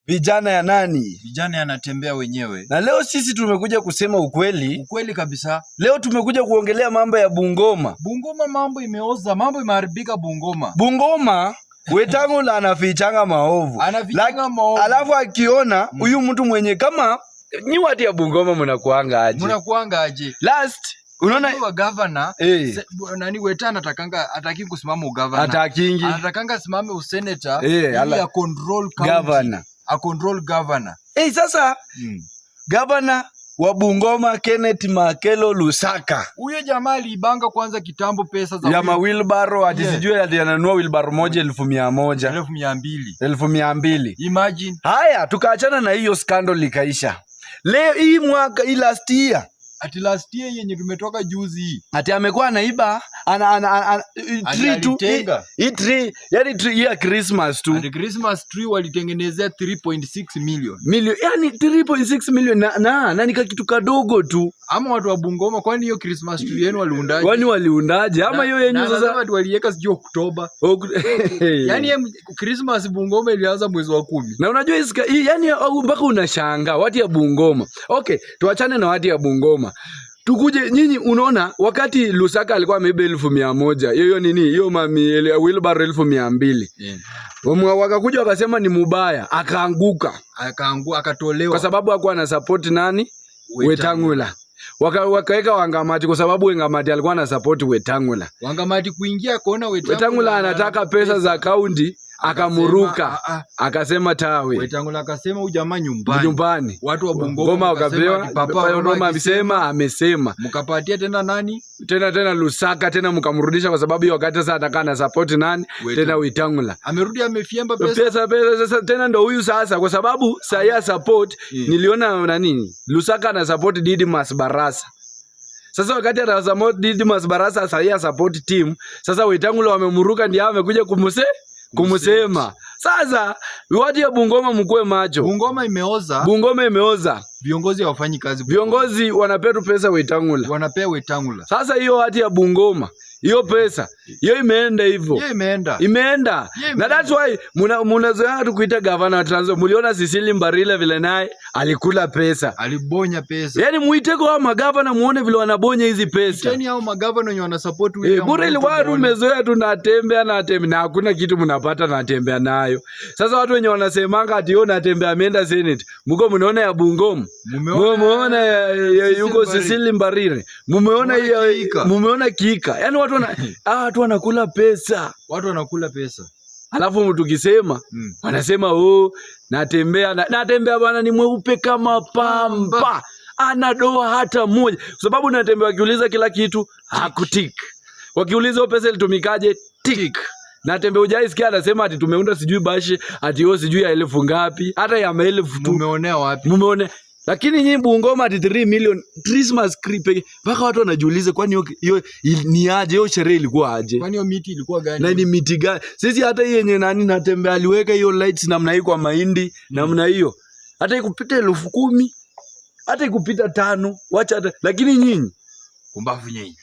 vijana ya nani? Vijana yanatembea wenyewe. Na leo sisi tumekuja kusema ukweli. Ukweli kabisa. Leo tumekuja kuongelea mambo ya Bungoma. Bungoma mambo imeoza, mambo imeharibika Bungoma. Bungoma Wetangula anafichanga maovu. Anafichanga maovu. Alafu akiona huyu mtu mwenye kama ni watu ya Bungoma mnakuanga aje? Last unaona wa governor nani Weta hataki kusimama governor. Anatakanga simame usenator ili ya control governor. A control governor. Sasa governor wa Bungoma Kenneth Makelo Lusaka. Huyo jamaa alibanga kwanza kitambo pesa za ya wheelbarrow ati sijui ati ananunua wheelbarrow moja 1,100. 200. Imagine. Haya tukaachana na hiyo scandal ikaisha. Leo hii mwaka last year. Ati last year yenye tumetoka juzi hii. Ati amekuwa anaiba tree ya Christmas tu. Ati Christmas tree walitengenezea 3.6 million. Yani 3.6 million na nika kitu kadogo tu. Ama watu wa Bungoma kwani hiyo Christmas tree yenu waliundaje? Kwani waliundaje? Ama hiyo yenyu sasa watu waliweka sio Oktoba. Yani Christmas Bungoma ilianza mwezi wa 10. Na unajua yani mpaka unashangaa watu ya Bungoma. Okay, tuachane na watu ya Bungoma. Tukuje nyinyi unaona wakati Lusaka alikuwa ameiba 1,100. Hiyo nini? Hiyo mami wheelbarrow 200. Wakakuja wakasema ni mubaya, akaanguka, akatolewa. Kwa sababu hakuwa na support nani? Wetangula. Wakaweka Wangamati kwa sababu Wangamati alikuwa na support Wetangula. Wangamati kuingia kuona Wetangula anataka pesa za kaunti. Akamuruka akasema tawe. Wetangula akasema ujamaa nyumbani. Watu wa Bungoma wakapewa papa amesema. Mkapatia tena nani? Tena Lusaka tena mkamrudisha kwa sababu hiyo wakati sasa ataka na support nani? Tena Wetangula. Amerudi amefiamba pesa sasa tena ndo huyu sasa kwa sababu saya support niliona nani? Lusaka na support Didmus Barasa. Sasa wakati atazamo Didmus Barasa saya support team, sasa Wetangula wamemuruka ndio amekuja kumusema. Sasa watu ya Bungoma mkue macho. Bungoma imeoza. Viongozi hawafanyi kazi. Viongozi wanapea pesa Wetangula. Wanapea Wetangula. Sasa hiyo watu ya Bungoma, hiyo pesa, hiyo imeenda hivyo. Imeenda. Na that's why mnazoea tu kuita governor wa Trans Nzoia. Mliona Cecily Mbarire vile naye alikula pesa. Alibonya pesa. Yaani muiteko hao magavana muone vile wanabonya hizi pesa. Tena hao magavana wenye wana support William. Bure ile watu umezoea tu natembea na hakuna kitu mnapata natembea nayo. Sasa watu wenye wanasemanga ati yeye natembea ameenda Senate. Mko mnaona ya Bungoma. Mumeona yuko Cecily Mbarire. Mumeona Kika. Yaani watu wanakula pesa. Alafu tukisema wanasema natembea bwana ni mweupe kama pamba. Ana doa hata moja. Kwa sababu natembea wakiuliza kila kitu hakutik. Wakiuliza pesa ilitumikaje tik. Natembea hujaisikia anasema ati tumeunda sijui bashi ati yo sijui ya 1,000 ngapi hata ya 1,000 tu. Mumeonea wapi? Lakini nyinyi Bungoma ati 3 million Christmas creep mpaka watu wanajiuliza kwani hiyo ni aje, hiyo sherehe ilikuwa aje? Kwani hiyo miti ilikuwa gani? Na ni miti gani? Sisi hata hii yenye nani natembea aliweka hiyo lights namna hii kwa mahindi namna hiyo. Hata ikupita 10,000 hata ikupita 5 wacha hata lakini nyinyi kumbavu nyinyi.